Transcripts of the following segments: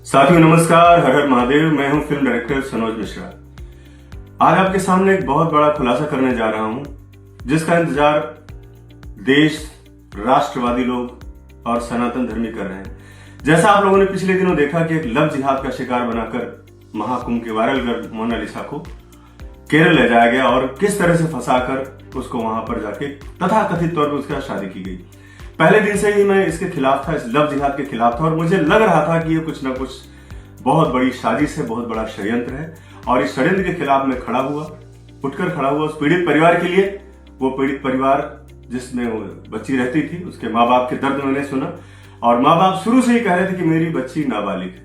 साथियों नमस्कार, हर हर महादेव। मैं हूं फिल्म डायरेक्टर सनोज मिश्रा। आज आपके सामने एक बहुत बड़ा खुलासा करने जा रहा हूं, जिसका इंतजार देश, राष्ट्रवादी लोग और सनातन धर्मी कर रहे हैं। जैसा आप लोगों ने पिछले दिनों देखा कि एक लव जिहाद का शिकार बनाकर महाकुंभ के वायरल गर्ल मोनालिसा को केरल ले जाया गया और किस तरह से फंसाकर उसको वहां पर जाके तथाकथित तौर पर उसका शादी की गई। पहले दिन से ही मैं इसके खिलाफ था, इस लव जिहाद के खिलाफ था और मुझे लग रहा था कि ये कुछ ना कुछ बहुत बड़ी साजिश है, बहुत बड़ा षड्यंत्र है। और इस षड्यंत्र के खिलाफ मैं उठकर खड़ा हुआ उस पीड़ित परिवार के लिए। वो पीड़ित परिवार जिसमें वो बच्ची रहती थी, उसके माँ बाप के दर्द मैंने सुना और माँ बाप शुरू से ही कह रहे थे कि मेरी बच्ची नाबालिग है,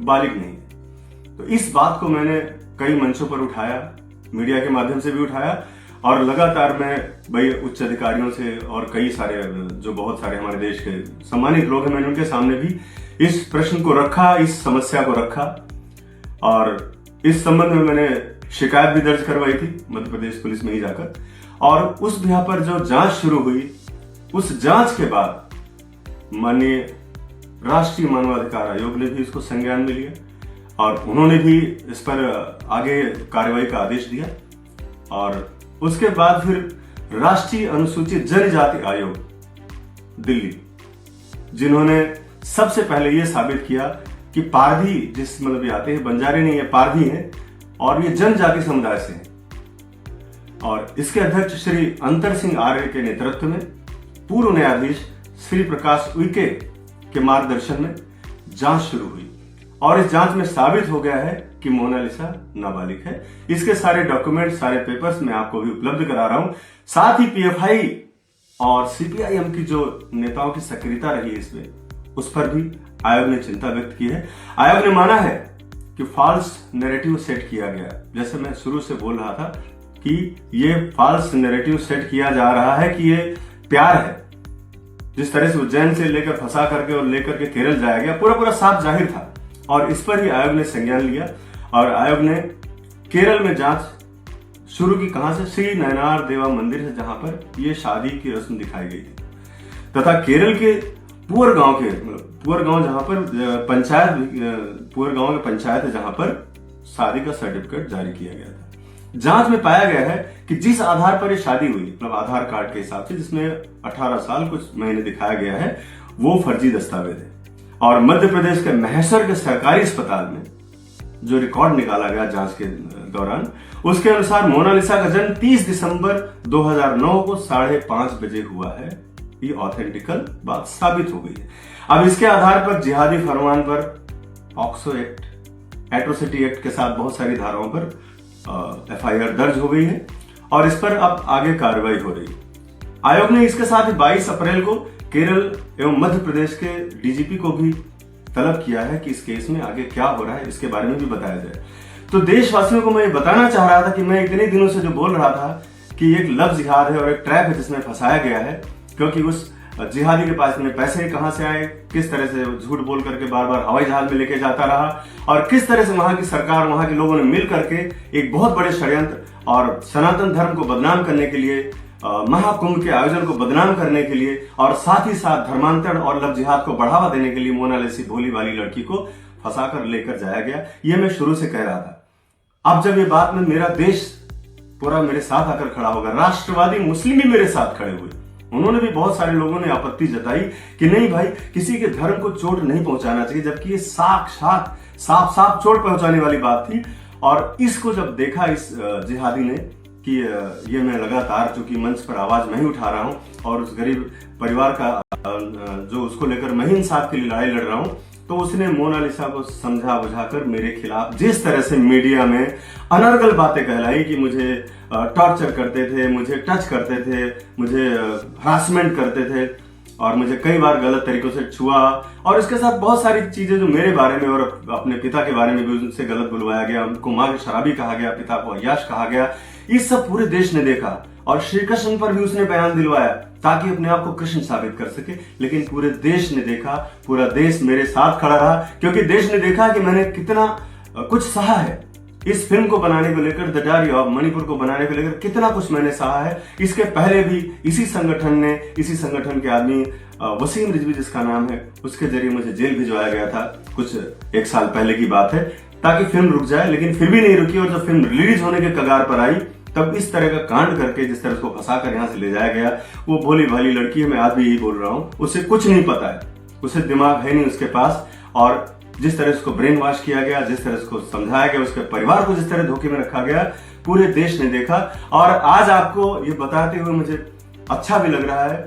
बालिग नहीं है। तो इस बात को मैंने कई मंचों पर उठाया, मीडिया के माध्यम से भी उठाया और लगातार मैं भाई उच्च अधिकारियों से और कई सारे जो बहुत सारे हमारे देश के सम्मानित लोग हैं, मैंने उनके सामने भी इस प्रश्न को रखा, इस समस्या को रखा और इस संबंध में मैंने शिकायत भी दर्ज करवाई थी मध्य प्रदेश पुलिस में ही जाकर। और उस बिहा पर जो जांच शुरू हुई, उस जांच के बाद माननीय राष्ट्रीय मानवाधिकार आयोग ने भी इसको संज्ञान में लिया और उन्होंने भी इस पर आगे कार्रवाई का आदेश दिया। और उसके बाद फिर राष्ट्रीय अनुसूचित जनजाति आयोग दिल्ली, जिन्होंने सबसे पहले यह साबित किया कि पारधी जिस मतलब आते हैं, बंजारे नहीं है, पारधी हैं और ये जनजाति समुदाय से हैं। और इसके अध्यक्ष श्री अंतर सिंह आर्य के नेतृत्व में पूर्व न्यायाधीश श्री प्रकाश उइके के मार्गदर्शन में जांच शुरू हुई और इस जांच में साबित हो गया है कि मोनालिसा नाबालिग है। इसके सारे डॉक्यूमेंट, सारे पेपर्स मैं आपको भी उपलब्ध करा रहा हूं। साथ ही पीएफआई और सीपीआईएम की जो नेताओं की सक्रियता रही है इसमें, उस पर भी आयोग ने चिंता व्यक्त की है। आयोग ने माना है कि फॉल्स नैरेटिव सेट किया गया। जैसे मैं शुरू से बोल रहा था कि ये फॉल्स नैरेटिव सेट किया जा रहा है कि ये प्यार है। जिस तरह से उज्जैन से लेकर फंसा करके और लेकर के केरल जाया गया, पूरा साफ जाहिर था और इस पर ही आयोग ने संज्ञान लिया और आयोग ने केरल में जांच शुरू की। कहां से? श्री नयनार देवा मंदिर से, जहां पर यह शादी की रस्म दिखाई गई थी, तथा केरल के पुअर गांव जहां पर पंचायत, पुअर गांव के पंचायत है जहां पर शादी का सर्टिफिकेट जारी किया गया था। जांच में पाया गया है कि जिस आधार पर यह शादी हुई, मतलब आधार कार्ड के हिसाब से जिसमें 18 साल कुछ महीने दिखाया गया है, वो फर्जी दस्तावेज है। और मध्य प्रदेश के महसर के सरकारी अस्पताल में जो रिकॉर्ड निकाला गया जांच के दौरान, उसके अनुसार मोनालिसा का जन्म 30 दिसंबर 2009 को 5:30 बजे हुआ है। ये ऑथेंटिकल बात साबित हो गई है। अब इसके आधार पर जिहादी फरमान पर पॉक्सो एक्ट, एट्रोसिटी एक्ट के साथ बहुत सारी धाराओं पर एफआईआर दर्ज हो गई है और इस पर अब आगे कार्रवाई हो रही है। आयोग ने इसके साथ ही 22 अप्रैल को केरल एवं मध्य प्रदेश के डीजीपी को भी तलब किया है कि इस केस में आगे क्या हो रहा है, इसके बारे में भी बताया जाए। तो देशवासियों को मैं ये बताना चाह रहा था कि मैं इतने दिनों से जो बोल रहा था कि एक लव जिहाद है और एक ट्रैप है जिसमें फंसाया गया है, क्योंकि उस जिहादी के पास में पैसे कहां से आए, किस तरह से झूठ बोल करके बार बार हवाई जहाज में लेके जाता रहा और किस तरह से वहां की सरकार, वहां के लोगों ने मिल करके एक बहुत बड़े षड्यंत्र और सनातन धर्म को बदनाम करने के लिए, महाकुंभ के आयोजन को बदनाम करने के लिए और साथ ही साथ धर्मांतरण और लव जिहाद को बढ़ावा देने के लिए मोनालिसा भोली वाली लड़की को फंसाकर लेकर जाया गया। ये मैं शुरू से कह रहा था। अब जब ये बात में मेरा देश पूरा मेरे साथ आकर खड़ा होगा, राष्ट्रवादी मुस्लिम भी मेरे साथ खड़े हुए, उन्होंने भी, बहुत सारे लोगों ने आपत्ति जताई कि नहीं भाई, किसी के धर्म को चोट नहीं पहुंचाना चाहिए, जबकि ये साक्षात साफ चोट पहुंचाने वाली बात थी। और इसको जब देखा इस जिहादी ने कि ये मैं लगातार, चूंकि मंच पर आवाज मैं ही उठा रहा हूं और उस गरीब परिवार का जो उसको लेकर मैं ही इंसाफ के लिए लड़ाई लड़ रहा हूं, तो उसने मोनालिसा को समझा बुझाकर मेरे खिलाफ जिस तरह से मीडिया में अनर्गल बातें कहलाई कि मुझे टॉर्चर करते थे, मुझे टच करते थे, मुझे हरासमेंट करते थे और मुझे कई बार गलत तरीकों से छुआ और इसके साथ बहुत सारी चीजें जो मेरे बारे में और अपने पिता के बारे में भी उनसे गलत बुलवाया गया, उनको मां के शराबी कहा गया, पिता को अय्याश कहा गया। ये सब पूरे देश ने देखा और श्री कृष्ण पर भी उसने बयान दिलवाया ताकि अपने आप को कृष्ण साबित कर सके। लेकिन पूरे देश ने देखा, पूरा देश मेरे साथ खड़ा रहा, क्योंकि देश ने देखा कि मैंने कितना कुछ सहा है। इस फिल्म को बनाने को लेकर, द डायरी ऑफ मणिपुर को बनाने को लेकर कितना कुछ मैंने सहा है। इसके पहले भी इसी संगठन के आदमी वसीम रिजवी जिसका नाम है, उसके जरिए मुझे जेल भिजवाया गया था कुछ 1 साल पहले की बात है, ताकि फिल्म रुक जाए, लेकिन फिर भी नहीं रुकी। और जब फिल्म रिलीज होने के कगार पर आई तब इस तरह का कांड करके, जिस तरह उसको फंसाकर यहाँ से ले जाया गया, वो भोली भाली लड़की है, मैं आज भी यही बोल रहा हूँ, उसे कुछ नहीं पता है, उसे दिमाग है नहीं उसके पास। और जिस तरह उसको ब्रेन वॉश किया गया, जिस तरह उसको समझाया गया, उसके परिवार को जिस तरह धोखे में रखा गया, पूरे देश ने देखा। और आज आपको ये बताते हुए मुझे अच्छा भी लग रहा है,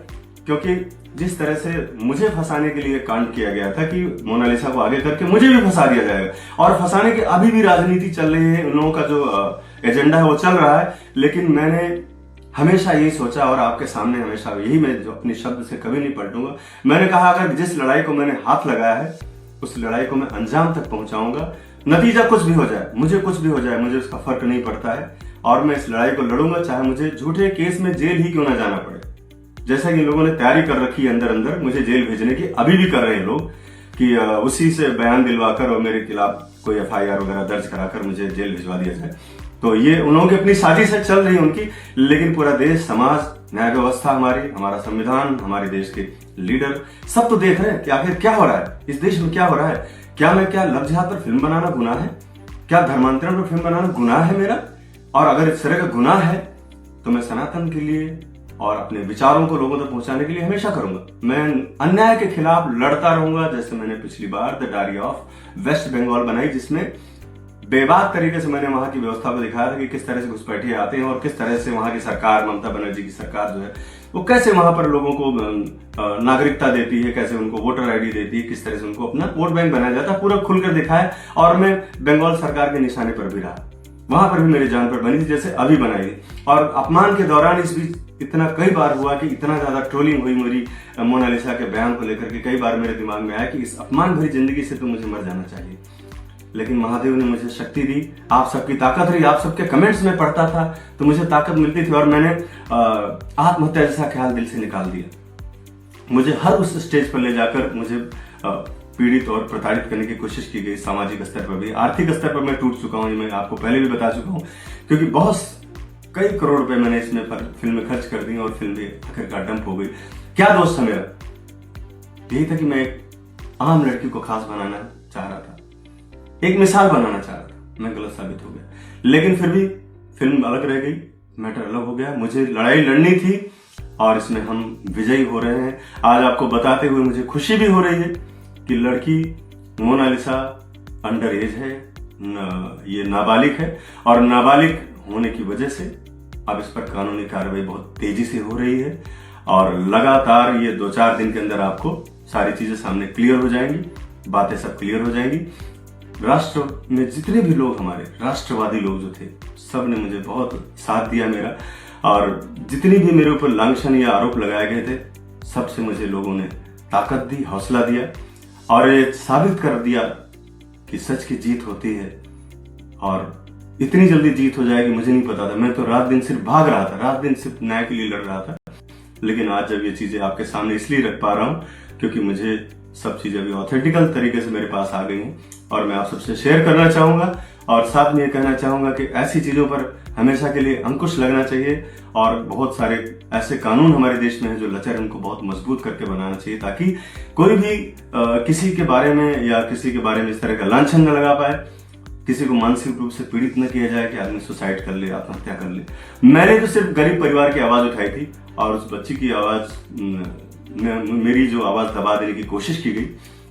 क्योंकि जिस तरह से मुझे फंसाने के लिए कांड किया गया था कि मोनालिसा को आगे करके मुझे भी फंसा दिया जाएगा, और फंसाने की अभी भी राजनीति चल रही है, उन लोगों का जो एजेंडा है वो चल रहा है। लेकिन मैंने हमेशा यही सोचा, और आपके सामने हमेशा यही, मैं जो अपने शब्द से कभी नहीं पलटूंगा। मैंने कहा अगर जिस लड़ाई को मैंने हाथ लगाया है उस लड़ाई को मैं अंजाम तक पहुंचाऊंगा, नतीजा कुछ भी हो जाए, मुझे कुछ भी हो जाए, मुझे उसका फर्क नहीं पड़ता है, और मैं इस लड़ाई को लड़ूंगा, चाहे मुझे झूठे केस में जेल ही क्यों ना जाना पड़े। जैसा कि लोगों ने तैयारी कर रखी है अंदर अंदर मुझे जेल भेजने की, अभी भी कर रहे हैं लोग, कि उसी से बयान दिलवाकर और मेरे खिलाफ कोई FIR वगैरह दर्ज कराकर मुझे जेल भिजवा दिया जाए। तो ये उन लोगों की अपनी साजिश है, चल रही है उनकी। लेकिन पूरा देश, समाज, न्याय व्यवस्था हमारी, हमारा संविधान, हमारे देश के लीडर सब तो देख रहे हैं कि आखिर क्या हो रहा है इस देश में, क्या हो रहा है। क्या लव जिहाद पर फिल्म बनाना गुनाह है? क्या धर्मांतरण पर फिल्म बनाना गुनाह है मेरा? और अगर इस तरह का गुनाह है तो मैं सनातन के लिए और अपने विचारों को लोगों तक पहुंचाने के लिए हमेशा करूंगा। मैं अन्याय के खिलाफ लड़ता रहूंगा, जैसे मैंने पिछली बार the diary of West Bengal बनाई, जिसमें बेबाक तरीके से मैंने वहां की व्यवस्था को दिखाया था कि किस तरह से घुसपैठिए आते हैं और किस तरह से वहां की सरकार, ममता बनर्जी की सरकार जो है, वो कैसे वहां पर लोगों को नागरिकता देती है, कैसे उनको वोटर ID देती है, किस तरह से उनको अपना वोट बैंक बनाया जाता है, पूरा खुलकर दिखाया। और मैं बंगाल सरकार के निशाने पर भी रहा, वहां पर भी मेरी जान पर बनी थी, जैसे अभी बनाई। और अपमान के दौरान इस बीच इतना कई बार हुआ कि इतना ज्यादा ट्रोलिंग हुई मेरी मोनालिसा के बयान को लेकर के, कई बार मेरे दिमाग में आया कि इस अपमान भरी जिंदगी से तो मुझे मर जाना चाहिए। लेकिन महादेव ने मुझे शक्ति दी, आप सबकी ताकत रही, आप सबके कमेंट्स में पढ़ता था तो मुझे ताकत मिलती थी, और मैंने आत्महत्या जैसा ख्याल दिल से निकाल दिया। मुझे हर उस स्टेज पर ले जाकर मुझे पीड़ित और प्रताड़ित करने की कोशिश की गई, सामाजिक स्तर पर भी, आर्थिक स्तर पर मैं टूट चुका हूं, ये मैं आपको पहले भी बता चुका हूं, क्योंकि बहुत कई करोड़ रुपए मैंने इसमें फिल्म में खर्च कर दी और फिल्म भी आखिरकार डंप हो गई। क्या दोष था मेरा? यही था कि मैं एक आम लड़की को खास बनाना चाह रहा था, एक मिसाल बनाना चाह रहा था। मैं गलत साबित हो गया, लेकिन फिर भी फिल्म अलग रह गई, मैटर अलग हो गया। मुझे लड़ाई लड़नी थी और इसमें हम विजयी हो रहे हैं। आज आपको बताते हुए मुझे खुशी भी हो रही है कि लड़की मोनालिसा अंडर एज है, ये नाबालिग है, और नाबालिग होने की वजह से अब इस पर कानूनी कार्रवाई बहुत तेजी से हो रही है, और लगातार ये 2-4 दिन के अंदर आपको सारी चीजें सामने क्लियर हो जाएंगी, बातें सब क्लियर हो जाएंगी। राष्ट्र में जितने भी लोग, हमारे राष्ट्रवादी लोग जो थे, सब ने मुझे बहुत साथ दिया मेरा, और जितनी भी मेरे ऊपर लांछन या आरोप लगाए गए थे, सबसे मुझे लोगों ने ताकत दी, हौसला दिया, और ये साबित कर दिया कि सच की जीत होती है। और इतनी जल्दी जीत हो जाएगी मुझे नहीं पता था, मैं तो रात दिन सिर्फ भाग रहा था, रात दिन सिर्फ न्याय के लिए लड़ रहा था। लेकिन आज जब ये चीजें आपके सामने इसलिए रख पा रहा हूं क्योंकि मुझे सब चीजें अभी ऑथेंटिकल तरीके से मेरे पास आ गई हैं, और मैं आप सबसे शेयर करना चाहूंगा, और साथ में ये कहना चाहूंगा कि ऐसी चीजों पर हमेशा के लिए अंकुश लगना चाहिए, और बहुत सारे ऐसे कानून हमारे देश में हैं जो लचर, उनको बहुत मजबूत करके बनाना चाहिए, ताकि कोई भी किसी के बारे में या किसी के बारे में इस तरह का लांछन न लगा पाए, किसी को मानसिक रूप से पीड़ित न किया जाए कि आदमी सुसाइड कर ले, आत्महत्या कर ले। मैंने तो सिर्फ गरीब परिवार की आवाज उठाई थी, और उस बच्ची की आवाज, मेरी जो आवाज दबा देने की कोशिश की गई,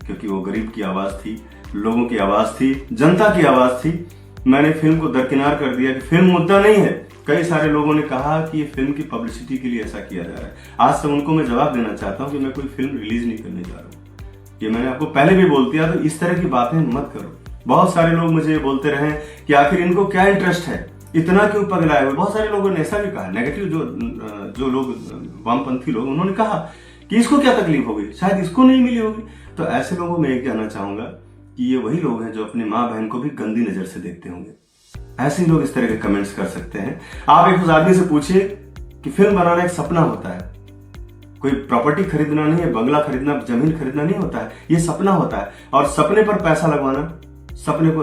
क्योंकि वो गरीब की आवाज थी, लोगों की आवाज थी, जनता की आवाज थी। मैंने फिल्म को दरकिनार कर दिया कि फिल्म मुद्दा नहीं है। कई सारे लोगों ने कहा कि ये फिल्म की पब्लिसिटी के लिए ऐसा किया जा रहा है। आज से उनको मैं जवाब देना चाहता हूं कि मैं कोई फिल्म रिलीज नहीं करने जा रहा हूं। ये मैंने आपको पहले भी बोल दिया, तो इस तरह की बातें मत करो। बहुत सारे लोग मुझे बोलते रहे कि आखिर इनको क्या इंटरेस्ट है, इतना क्यों पगलाए हुए। बहुत सारे लोगों ने ऐसा भी कहा, नेगेटिव जो लोग, वामपंथी लोग, उन्होंने कहा कि इसको क्या तकलीफ होगी, शायद इसको नहीं मिली होगी। तो ऐसे लोगों में ये कहना चाहूंगा कि ये वही लोग हैं जो अपनी माँ बहन को भी गंदी नजर से देखते होंगे। ऐसे ही लोग इस तरह के कमेंट्स कर सकते हैं। आप एक उस आदमी से पूछिए कि फिल्म बनाना एक सपना होता है, कोई प्रॉपर्टी खरीदना नहीं है, बंगला खरीदना, जमीन खरीदना नहीं होता है, ये सपना होता है। और सपने पर पैसा लगवाना, सपने को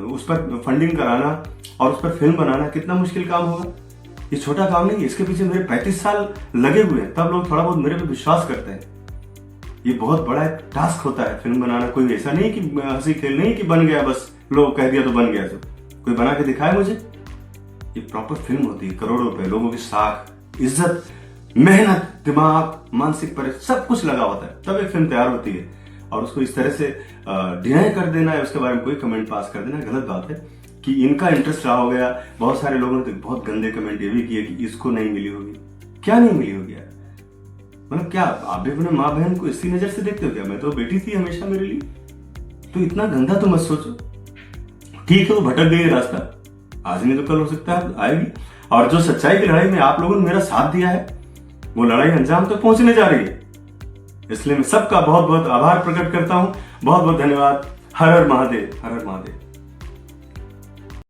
उस पर फंडिंग कराना और उस पर फिल्म बनाना कितना मुश्किल काम होगा। ये छोटा काम नहीं है, इसके पीछे मेरे 35 साल लगे हुए हैं, तब लोग थोड़ा बहुत मेरे पे विश्वास करते हैं। ये बहुत बड़ा एक टास्क होता है फिल्म बनाना। कोई ऐसा नहीं कि हंसी खेल नहीं कि बन गया बस, लोग कह दिया तो बन गया। तो कोई बना के दिखाए मुझे। ये प्रॉपर फिल्म होती है, करोड़ों रुपए, लोगों की साख, इज्जत, मेहनत, दिमाग, मानसिक परिश्रम, सब कुछ लगा होता है, तब एक फिल्म तैयार होती है। और उसको इस तरह से डिनाई कर देना है, उसके बारे में कोई कमेंट पास कर देना गलत बात है। कि इनका इंटरेस्ट रहा हो गया। बहुत सारे लोगों ने तो बहुत गंदे कमेंट ये भी किए कि इसको नहीं मिली होगी। क्या नहीं मिली होगी यार? मतलब क्या आप भी अपने माँ बहन को इसी नजर से देखते हो क्या? मैं तो बेटी थी हमेशा मेरे लिए। तो इतना गंदा तो मत सोचो। ठीक है, वो भटक गई रास्ता, आज नहीं तो कल हो सकता है आएगी। और जो सच्चाई की लड़ाई में आप लोगों ने मेरा साथ दिया है, वो लड़ाई अंजाम तक पहुंचने जा रही है। इसलिए मैं सबका बहुत बहुत आभार प्रकट करता हूं। बहुत बहुत धन्यवाद। हर हर महादेव, हर हर महादेव।